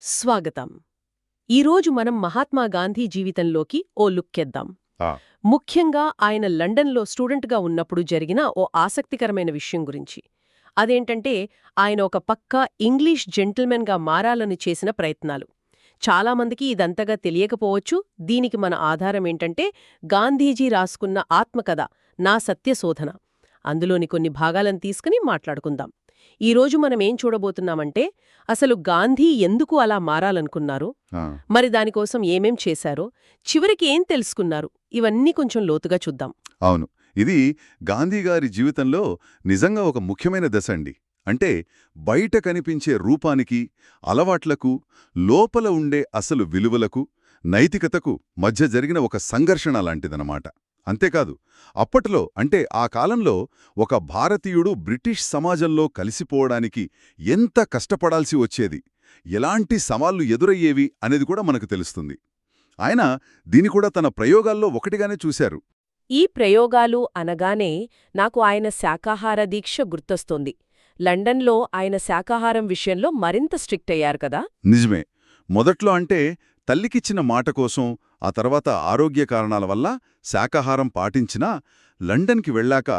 స్వాగతం. ఈరోజు మనం మహాత్మా గాంధీ జీవితంలోకి ఓ లుక్కేద్దాం. ఆ, ముఖ్యంగా ఆయన లండన్లో స్టూడెంట్గా ఉన్నప్పుడు జరిగిన ఓ ఆసక్తికరమైన విషయం గురించి. అదేంటంటే ఆయన ఒక పక్కా ఇంగ్లీష్ జెంటిల్మెన్గా మారాలని చేసిన ప్రయత్నాలు. చాలామందికి ఇదంతగా తెలియకపోవచ్చు. దీనికి మన ఆధారమేంటంటే గాంధీజీ రాసుకున్న ఆత్మకథ నా సత్యశోధన. అందులోని కొన్ని భాగాలను తీసుకుని మాట్లాడుకుందాం. ఈరోజు మనమేం చూడబోతున్నామంటే అసలు గాంధీ ఎందుకు అలా మారాలనుకున్నారు, ఆ, మరి దానికోసం ఏమేం చేశారో, చివరికి ఏం తెలుసుకున్నారు, ఇవన్నీ కొంచెం లోతుగా చూద్దాం. అవును. ఇది గాంధీగారి జీవితంలో నిజంగా ఒక ముఖ్యమైన దశ అండి. అంటే బయట కనిపించే రూపానికి, అలవాట్లకు, లోపల ఉండే అసలు విలువలకు, నైతికతకు మధ్య జరిగిన ఒక సంఘర్షణ లాంటిదన్నమాట. అంతేకాదు, అప్పట్లో అంటే ఆ కాలంలో ఒక భారతీయుడు బ్రిటిష్ సమాజంలో కలిసిపోవడానికి ఎంత కష్టపడాల్సి వచ్చేది, ఎలాంటి సవాళ్లు ఎదురయ్యేవి అనేది కూడా మనకు తెలుస్తుంది. ఆయన దీని కూడా తన ప్రయోగాల్లో ఒకటిగానే చూశారు. ఈ ప్రయోగాలు అనగానే నాకు ఆయన శాకాహార దీక్ష గుర్తొస్తోంది. లండన్లో ఆయన శాకాహారం విషయంలో మరింత స్ట్రిక్ట్ అయ్యారు కదా. నిజమే. మొదట్లో అంటే తల్లికిచ్చిన మాట కోసం, ఆ తర్వాత ఆరోగ్య కారణాల వల్ల శాకాహారం పాటించినా లండన్కి వెళ్ళాక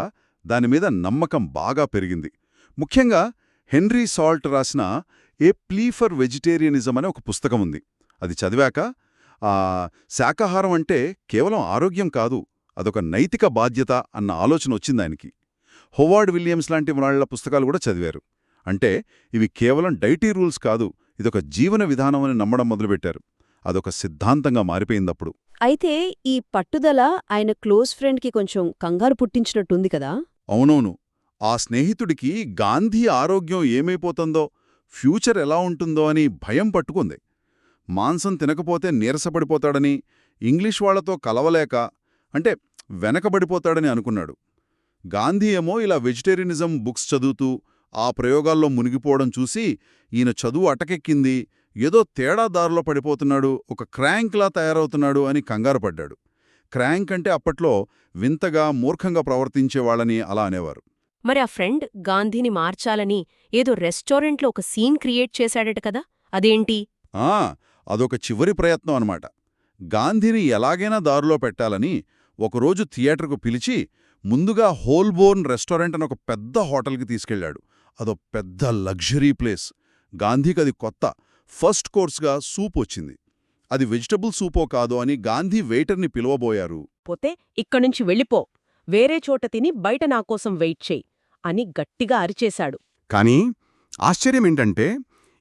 దానిమీద నమ్మకం బాగా పెరిగింది. ముఖ్యంగా హెన్రీ సాల్ట్ రాసిన ఏ ప్లీ ఫర్ వెజిటేరియనిజం అనే ఒక పుస్తకం ఉంది. అది చదివాక శాకాహారం అంటే కేవలం ఆరోగ్యం కాదు, అదొక నైతిక బాధ్యత అన్న ఆలోచన వచ్చిందాయనికి. హోవార్డ్ విలియమ్స్ లాంటి వాళ్ళ పుస్తకాలు కూడా చదివారు. అంటే ఇవి కేవలం డైటీ రూల్స్ కాదు, ఇదొక జీవన విధానం అని నమ్మడం మొదలుపెట్టారు. అదొక సిద్ధాంతంగా మారిపోయిందప్పుడు. అయితే ఈ పట్టుదల ఆయన క్లోజ్ ఫ్రెండ్కి కొంచెం కంగారు పుట్టించినట్టుంది కదా. అవునవును. ఆ స్నేహితుడికి గాంధీ ఆరోగ్యం ఏమైపోతుందో, ఫ్యూచర్ ఎలా ఉంటుందో అని భయం పట్టుకుంది. మాంసం తినకపోతే నీరసపడిపోతాడని, ఇంగ్లీష్ వాళ్లతో కలవలేక అంటే వెనకబడిపోతాడని అనుకున్నాడు. గాంధీ ఏమో ఇలా వెజిటేరియనిజం బుక్స్ చదువుతూ ఆ ప్రయోగాల్లో మునిగిపోవడం చూసి ఈయన చదువు అటకెక్కింది, ఏదో తేడా దారిలో పడిపోతున్నాడు, ఒక క్రాంక్లా తయారవుతున్నాడు అని కంగారుపడ్డాడు. క్రాంక్ అంటే అప్పట్లో వింతగా మూర్ఖంగా ప్రవర్తించేవాళ్ళని అలా అనేవారు. మరి ఆ ఫ్రెండ్ గాంధీని మార్చాలని ఏదో రెస్టారెంట్లో ఒక సీన్ క్రియేట్ చేశాడట కదా, అదేంటి? ఆ, అదొక చివరి ప్రయత్నం అన్నమాట. గాంధీని ఎలాగైనా దారిలో పెట్టాలని ఒకరోజు థియేటర్కు పిలిచి ముందుగా హోల్బోర్న్ రెస్టారెంట్ అని ఒక పెద్ద హోటల్కి తీసుకెళ్లాడు. అదో పెద్ద లగ్జరీ ప్లేస్. గాంధీకది కొత్త. ఫస్ట్ కోర్స్గా సూప్ వచ్చింది. అది వెజిటబుల్ సూపో కాదో అని గాంధీ వెయిటర్ని పిలవబోయారు. పోతే ఇక్కడ్నుంచి వెళ్ళిపో, వేరే చోట తిని బయట నాకోసం వెయిట్ చెయ్యి అని గట్టిగా అరిచేశాడు. కానీ ఆశ్చర్యమేంటంటే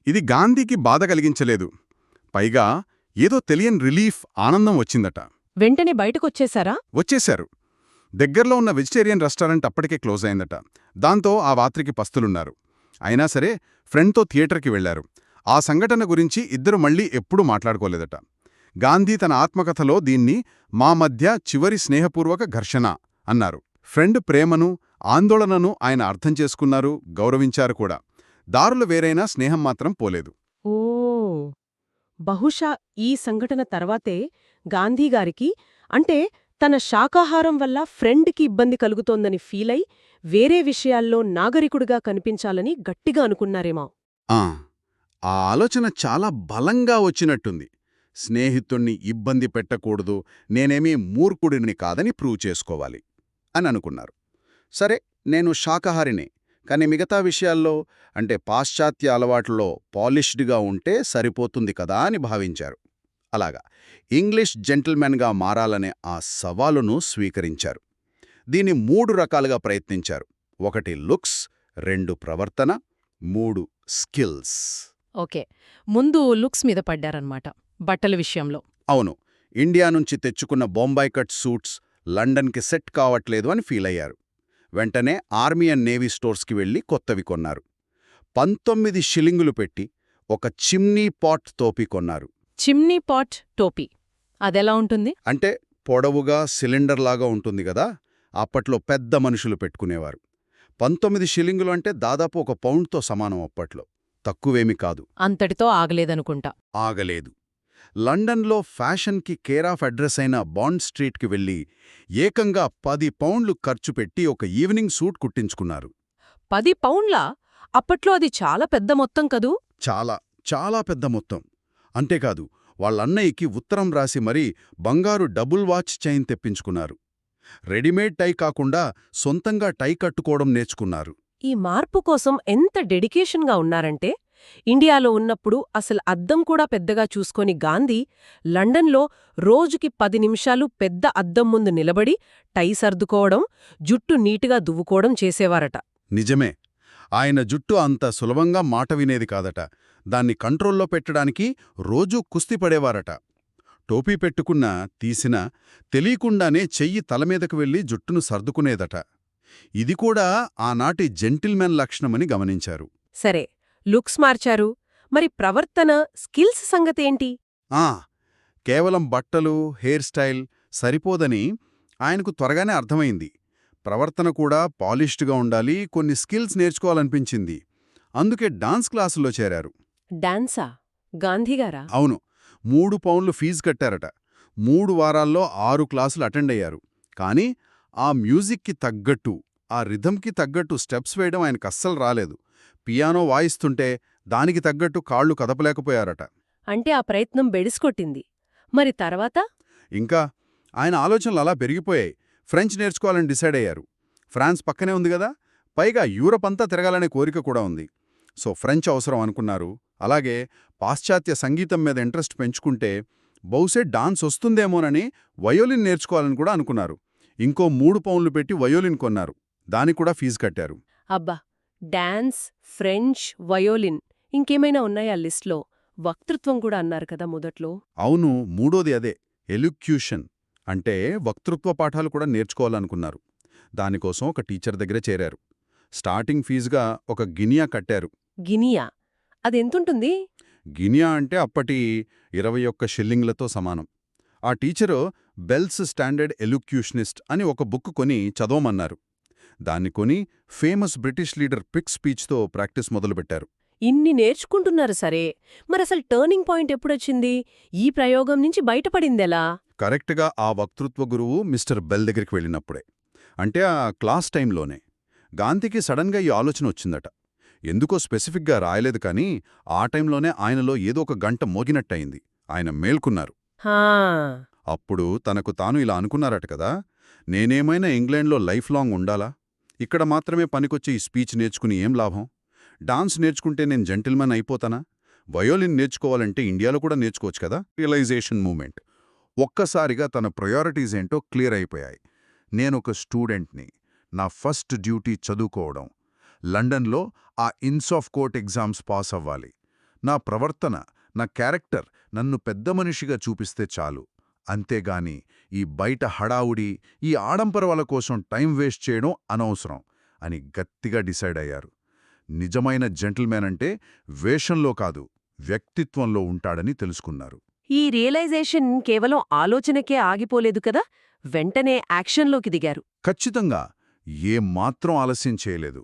ఇది గాంధీకి బాధ కలిగించలేదు. పైగా ఏదో తెలియని రిలీఫ్, ఆనందం వచ్చిందట. వెంటనే బయటకొచ్చేశారా? వచ్చేశారు. దగ్గర్లో ఉన్న వెజిటేరియన్ రెస్టారెంట్ అప్పటికే క్లోజ్ అయిందట. దాంతో ఆ రాత్రికి పస్తులున్నారు. అయినా సరే ఫ్రెండ్తో థియేటర్కి వెళ్లారు. ఆ సంఘటన గురించి ఇద్దరు మళ్లీ ఎప్పుడూ మాట్లాడుకోలేదట. గాంధీ తన ఆత్మకథలో దీన్ని మా మధ్య చివరి స్నేహపూర్వక ఘర్షణ అన్నారు. ఫ్రెండ్ ప్రేమను, ఆందోళనను ఆయన అర్థం చేసుకున్నారు, గౌరవించారు కూడా. దారులు వేరైనా స్నేహం మాత్రం పోలేదు. ఓ, బహుశా ఈ సంఘటన తర్వాతే గాంధీగారికి అంటే తన శాకాహారం వల్ల ఫ్రెండ్కి ఇబ్బంది కలుగుతోందని ఫీలై వేరే విషయాల్లో నాగరికుడిగా కనిపించాలని గట్టిగా అనుకున్నారేమో. ఆ ఆలోచన చాలా బలంగా వచ్చినట్టుంది. స్నేహితుణ్ణి ఇబ్బంది పెట్టకూడదు, నేనేమీ మూర్ఖుడిని కాదని ప్రూవ్ చేసుకోవాలి అని అనుకున్నారు. సరే, నేను శాకాహారినే, కానీ మిగతా విషయాల్లో అంటే పాశ్చాత్య అలవాట్లలో పాలిష్డ్గా ఉంటే సరిపోతుంది కదా అని భావించారు. అలాగా ఇంగ్లీష్ జెంటిల్మెన్గా మారాలనే ఆ సవాలును స్వీకరించారు. దీన్ని 3 రకాలుగా ప్రయత్నించారు. 1 లుక్స్, 2 ప్రవర్తన, 3 స్కిల్స్. ఓకే, ముందు లుక్స్ మీద పడ్డారన్నమాట, బట్టల విషయంలో. అవును, ఇండియా నుంచి తెచ్చుకున్న బొంబాయి కట్ సూట్స్ లండన్కి సెట్ కావట్లేదు అని ఫీల్ అయ్యారు. వెంటనే ఆర్మీ అండ్ నేవీ స్టోర్స్కి వెళ్లి కొత్తవి కొన్నారు. 19 షిల్లింగులు పెట్టి ఒక చిమ్నీ పాట్ టోపీ కొన్నారు. చిమ్నీ పాట్ టోపీ అదెలా ఉంటుంది? అంటే పొడవుగా సిలిండర్లాగా ఉంటుంది గదా, అప్పట్లో పెద్ద మనుషులు పెట్టుకునేవారు. 19 షిల్లింగులు అంటే దాదాపు 1 పౌండ్తో సమానం. అప్పట్లో తక్కువేమీ కాదు. అంతటితో ఆగలేదనుకుంటా. ఆగలేదు. లండన్లో ఫ్యాషన్కి కేర్ ఆఫ్ అడ్రస్ అయిన బాండ్ స్ట్రీట్కి వెళ్లి ఏకంగా 10 పౌండ్లు ఖర్చు పెట్టి ఒక ఈవినింగ్ సూట్ కుట్టించుకున్నారు. 10 పౌండ్లా? అప్పట్లో అది చాలా పెద్ద మొత్తం కదూ. చాలా చాలా పెద్ద మొత్తం. అంతేకాదు వాళ్ళన్నయ్యకి ఉత్తరం రాసి మరీ బంగారు డబుల్ వాచ్ చైన్ తెప్పించుకున్నారు. రెడీమేడ్ టై కాకుండా సొంతంగా టై కట్టుకోవడం నేర్చుకున్నారు. ఈ మార్పు కోసం ఎంత డెడికేషన్గా ఉన్నారంటే, ఇండియాలో ఉన్నప్పుడు అసలు అద్దం కూడా పెద్దగా చూసుకోని గాంధీ లండన్లో రోజుకి 10 నిమిషాలు పెద్ద అద్దం ముందు నిలబడి టై సర్దుకోవడం, జుట్టు నీటుగా దువ్వుకోవడం చేసేవారట. నిజమే. ఆయన జుట్టు అంత సులభంగా మాట వినేది కాదట. దాన్ని కంట్రోల్లో పెట్టడానికి రోజూ కుస్తీ పడేవారట. టోపీ పెట్టుకున్నా, తీసినా తెలియకుండానే చెయ్యి తలమీదకు వెళ్లి జుట్టును సర్దుకునేదట. ఇది కూడా ఆనాటి జెంటిల్మెన్ లక్షణమని గమనించారు. సరే, లుక్స్ మార్చారు. మరి ప్రవర్తన, స్కిల్స్ సంగతేంటి? ఆ కేవలం బట్టలు, హెయిర్ స్టైల్ సరిపోదని ఆయనకు త్వరగానే అర్థమైంది. ప్రవర్తన కూడా పాలిష్డ్గా ఉండాలి, కొన్ని స్కిల్స్ నేర్చుకోవాలనిపించింది. అందుకే డాన్స్ క్లాసుల్లో చేరారు. డాన్సా? గాంధీగారా? అవును. 3 పౌండ్లు ఫీజు కట్టారట. 3 వారాల్లో 6 క్లాసులు అటెండ్ అయ్యారు. కానీ ఆ మ్యూజిక్కి తగ్గట్టు, ఆ రిథంకి తగ్గట్టు స్టెప్స్ వేయడం ఆయనకస్సలు రాలేదు. పియానో వాయిస్తుంటే దానికి తగ్గట్టు కాళ్ళు కదపలేకపోయారట. అంటే ఆ ప్రయత్నం బెడిసికొట్టింది. మరి తర్వాత? ఇంకా ఆయన ఆలోచనలు అలా పెరిగిపోయాయి. ఫ్రెంచ్ నేర్చుకోవాలని డిసైడ్ అయ్యారు. ఫ్రాన్స్ పక్కనే ఉంది గదా, పైగా యూరప్ అంతా తిరగాలనే కోరిక కూడా ఉంది. సో ఫ్రెంచ్ అవసరం అనుకున్నారు. అలాగే పాశ్చాత్య సంగీతం మీద ఇంట్రెస్ట్ పెంచుకుంటే బహుశా డాన్స్ వస్తుందేమోనని వయోలిన్ నేర్చుకోవాలని కూడా అనుకున్నారు. ఇంకో 3 పౌండ్లు పెట్టి వయోలిన్ కొన్నారు. దానికి కూడా ఫీజు కట్టారు. అబ్బా, డాన్స్, ఫ్రెంచ్, వయోలిన్, ఇంకేమైనా ఉన్నాయా లిస్ట్లో? వక్తృత్వం కూడా అన్నారు కదా మొదట్లో. అవును, మూడోది అదే, ఎలుక్యూషన్ అంటే వక్తృత్వ పాఠాలు కూడా నేర్చుకోవాలనుకున్నారు. దానికోసం ఒక టీచర్ దగ్గర చేరారు. స్టార్టింగ్ ఫీజుగా ఒక గినియా కట్టారు. గినియా? అదెంతుంటుంది? గినియా అంటే అప్పటి 21 షిల్లింగ్లతో సమానం. ఆ టీచరు బెల్స్ స్టాండర్డ్ ఎలుక్యూషనిస్ట్ అని ఒక బుక్ కొని చదవమన్నారు. దాన్ని కొని ఫేమస్ బ్రిటిష్ లీడర్ పిక్ స్పీచ్తో ప్రాక్టీస్ మొదలుపెట్టారు. ఇన్ని నేర్చుకుంటున్నారు సరే, మరసలు టర్నింగ్ పాయింట్ ఎప్పుడొచ్చింది? ఈ ప్రయోగం నుంచి బయటపడిందెలా? కరెక్ట్గా ఆ వక్తృత్వ గురువు మిస్టర్ బెల్ దగ్గరికి వెళ్ళినప్పుడే. అంటే ఆ క్లాస్ టైంలోనే గాంధీకి సడన్గా ఈ ఆలోచన వచ్చిందట. ఎందుకో స్పెసిఫిక్గా రాయలేదు కానీ ఆ టైంలోనే ఆయనలో ఏదో ఒక గంట మోగినట్టయింది. ఆయన మేల్కున్నారు. హా, అప్పుడు తనకు తాను ఇలా అనుకున్నారట కదా, నేనేమైనా ఇంగ్లాండ్లో లైఫ్ లాంగ్ ఉండాలా? ఇక్కడ మాత్రమే పనికొచ్చే ఈ స్పీచ్ నేర్చుకుని ఏం లాభం? డాన్స్ నేర్చుకుంటే నేను జెంటిల్మెన్ అయిపోతానా? వయోలిన్ నేర్చుకోవాలంటే ఇండియాలో కూడా నేర్చుకోవచ్చు కదా. Realisation moment. ఒక్కసారిగా తన ప్రయారిటీస్ ఏంటో క్లియర్ అయిపోయాయి. నేనొక స్టూడెంట్ని, నా ఫస్ట్ డ్యూటీ చదువుకోవడం, లండన్లో ఆ ఇన్సాఫ్ కోర్ట్ ఎగ్జామ్స్ పాస్ అవ్వాలి. నా ప్రవర్తన, నా క్యారెక్టర్ నన్ను పెద్ద మనిషిగా చూపిస్తే చాలు. అంతేగాని ఈ బయట హడావుడి, ఈ ఆడంపరవాల కోసం టైం వేస్ట్ చేయడం అనవసరం అని గట్టిగా డిసైడ్ అయ్యారు. నిజమైన జెంటిల్మెన్ అంటే వేషంలో కాదు, వ్యక్తిత్వంలో ఉంటాడని తెలుసుకున్నారు. ఈ రియలైజేషన్ కేవలం ఆలోచనకే ఆగిపోలేదు కదా, వెంటనే యాక్షన్లోకి దిగారు. ఖచ్చితంగా ఏమాత్రం ఆలస్యం చేయలేదు.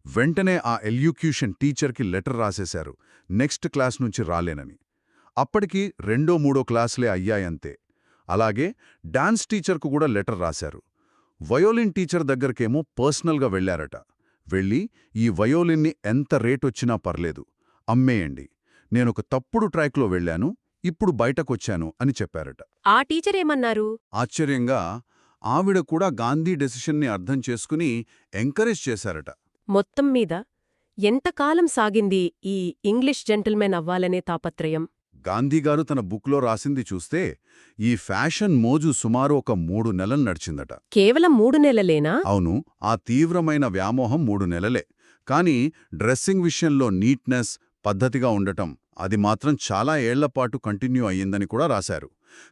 వెంటనే ఆ ఎల్యూక్యూషన్ టీచర్కి లెటర్ రాసేశారు, నెక్స్ట్ క్లాస్ నుంచి రాలేనని. అప్పటికి 2, 3 క్లాసులే అయ్యాయంతే. అలాగే డాన్స్ టీచర్కు కూడా లెటర్ రాశారు. వయోలిన్ టీచర్ దగ్గరకేమో పర్సనల్గా వెళ్లారట. వెళ్ళి ఈ వయోలిన్ని ఎంత రేటొచ్చినా పర్లేదు, అమ్మేయండి, నేనొక తప్పుడు ట్రాక్లో వెళ్లాను, ఇప్పుడు బయటకొచ్చాను అని చెప్పారట. ఆ టీచర్ ఏమన్నారు? ఆశ్చర్యంగా ఆవిడ కూడా గాంధీ డెసిషన్ని అర్థం చేసుకుని ఎంకరేజ్ చేశారట. మొత్తం మీద ఎంతకాలం సాగింది ఈ ఇంగ్లీష్ జెంటిల్మెన్ అవ్వాలనే తాపత్రయం? గాంధీగారు తన బుక్లో రాసింది చూస్తే ఈ ఫ్యాషన్ మోజు సుమారు ఒక 3 నెలలు నడిచిందట. కేవలం 3 నెలలేనా? అవును, ఆ తీవ్రమైన వ్యామోహం 3 నెలలే. కానీ డ్రెస్సింగ్ విషయంలో నీట్నెస్, పద్ధతిగా ఉండటం అది మాత్రం చాలా ఏళ్లపాటు కంటిన్యూ అయ్యిందని కూడా రాశారు.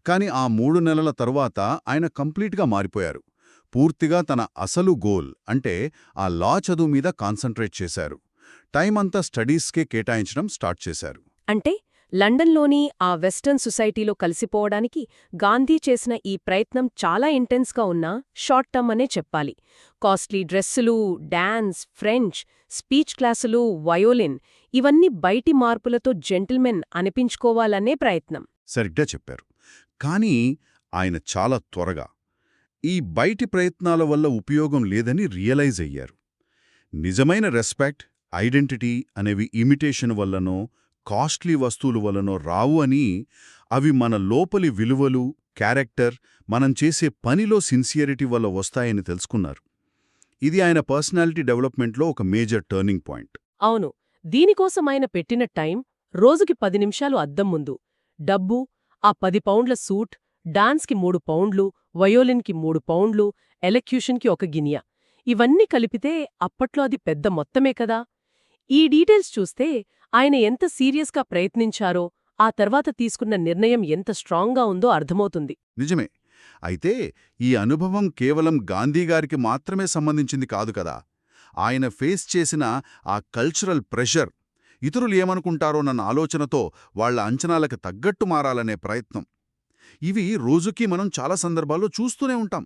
కాని ఆ 3 నెలల తరువాత ఆయన కంప్లీట్గా మారిపోయారు. పూర్తిగా తన అసలు గోల్ అంటే ఆ లా చదువు మీద కాన్సంట్రేట్ చేశారు. టైం అంతా స్టడీస్కే కేటాయించడం స్టార్ట్ చేశారు. అంటే లండన్లోని ఆ వెస్టర్న్ సొసైటీలో కలిసిపోవడానికి గాంధీ చేసిన ఈ ప్రయత్నం చాలా ఇంటెన్స్గా ఉన్నా షార్ట్ టర్మ్ అనే చెప్పాలి. కాస్ట్లీ డ్రెస్సులు, డాన్స్, ఫ్రెంచ్, స్పీచ్ క్లాసులు, వయోలిన్ ఇవన్నీ బయటి మార్పులతో జెంటిల్మెన్ అనిపించుకోవాలనే ప్రయత్నం. సరిగ్గా చెప్పారు. కానీ ఆయన చాలా త్వరగా ఈ బయటి ప్రయత్నాల వల్ల ఉపయోగం లేదని రియలైజ్ అయ్యారు. నిజమైన రెస్పెక్ట్, ఐడెంటిటీ అనేవి ఇమిటేషన్ వల్లనో, కాస్ట్లీ వస్తువుల వలనో రావు అని, అవి మన లోపలి విలువలు, క్యారెక్టర్, మనం చేసే పనిలో సిన్సియరిటీ వల్ల వస్తాయని తెలుసుకున్నారు. ఇది ఆయన పర్సనాలిటీ డెవలప్మెంట్లో ఒక మేజర్ టర్నింగ్ పాయింట్. అవును, దీనికోసం ఆయన పెట్టిన టైం రోజుకి 10 నిమిషాలు అద్దం ముందు, డబ్బు, ఆ 10 పౌండ్ల సూట్, డాన్స్కి 3 పౌండ్లు, వయోలిన్కి 3 పౌండ్లు, ఎలక్యూషన్కి 1 గినియా. ఇవన్నీ కలిపితే అప్పట్లో అది పెద్ద మొత్తమే కదా. ఈ డీటెయిల్స్ చూస్తే ఆయన ఎంత సీరియస్గా ప్రయత్నించారో, ఆ తర్వాత తీసుకున్న నిర్ణయం ఎంత స్ట్రాంగ్గా ఉందో అర్థమవుతుంది. నిజమే. అయితే ఈ అనుభవం కేవలం గాంధీగారికి మాత్రమే సంబంధించింది కాదు కదా. ఆయన ఫేస్ చేసిన ఆ కల్చరల్ ప్రెషర్, ఇతరులు ఏమనుకుంటారోనన్న ఆలోచనతో వాళ్ల అంచనాలకు తగ్గట్టు మారాలనే ప్రయత్నం, ఇవి రోజుకీ మనం చాలా సందర్భాల్లో చూస్తూనే ఉంటాం.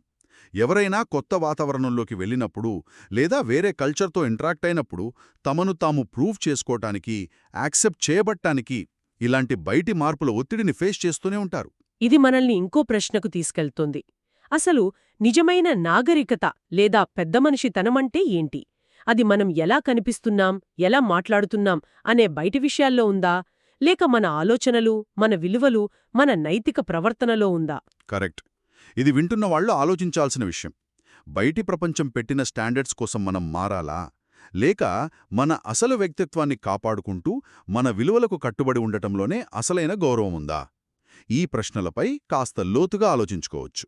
ఎవరైనా కొత్త వాతావరణంలోకి వెళ్ళినప్పుడు లేదా వేరే కల్చర్తో ఇంటరాక్ట్ అయినప్పుడు తమను తాము ప్రూవ్ చేసుకోవటానికి, యాక్సెప్ట్ చేయబట్టానికి ఇలాంటి బయటి మార్పుల ఒత్తిడిని ఫేస్ చేస్తూనే ఉంటారు. ఇది మనల్ని ఇంకో ప్రశ్నకు తీసుకెళ్తోంది. అసలు నిజమైన నాగరికత లేదా పెద్దమనిషితనమంటే ఏంటి? అది మనం ఎలా కనిపిస్తున్నాం, ఎలా మాట్లాడుతున్నాం అనే బయటి విషయాల్లో ఉందా, లేక మన ఆలోచనలు, మన విలువలు, మన నైతిక ప్రవర్తనలో ఉందా? కరెక్ట్. ఇది వింటున్న వాళ్ళు ఆలోచించాల్సిన విషయం. బయటి ప్రపంచం పెట్టిన స్టాండర్డ్స్ కోసం మనం మారాలా, లేక మన అసలు వ్యక్తిత్వాన్ని కాపాడుకుంటూ మన విలువలకు కట్టుబడి ఉండటంలోనే అసలైన గౌరవముందా? ఈ ప్రశ్నలపై కాస్త లోతుగా ఆలోచించుకోవచ్చు.